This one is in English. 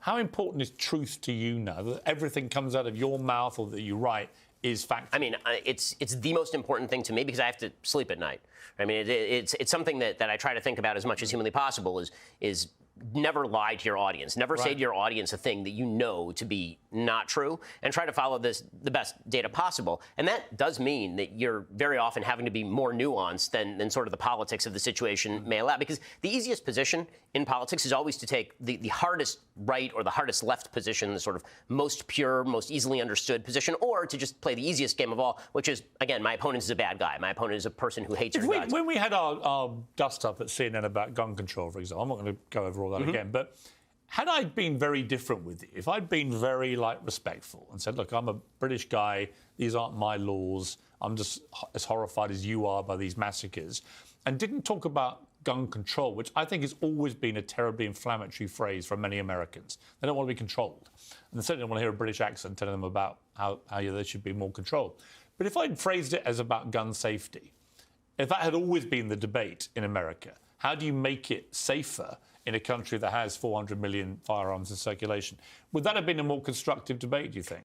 How important is truth to you now, that everything comes out of your mouth or that you write is fact? I mean, it's the most important thing to me because I have to sleep at night. I mean, it's something that I try to think about as much as humanly possible is never lie to your audience. Never say to your audience a thing that you know to be not true, and try to follow the best data possible. And that does mean that you're very often having to be more nuanced than sort of the politics of the situation may allow. Because the easiest position in politics is always to take the hardest right or the hardest left position, the sort of most pure, most easily understood position, or to just play the easiest game of all, which is, again, my opponent is a bad guy. My opponent is a person who hates your guts. When we had our dust-up at CNN about gun control, for example, I'm not going to go over all that again, but had I been very different with you, if I'd been very, respectful and said, look, I'm a British guy, these aren't my laws, I'm just as horrified as you are by these massacres, and didn't talk about gun control, which I think has always been a terribly inflammatory phrase for many Americans. They don't want to be controlled. And they certainly don't want to hear a British accent telling them about how they should be more controlled. But if I'd phrased it as about gun safety, if that had always been the debate in America, how do you make it safer in a country that has 400 million firearms in circulation? Would that have been a more constructive debate, do you think?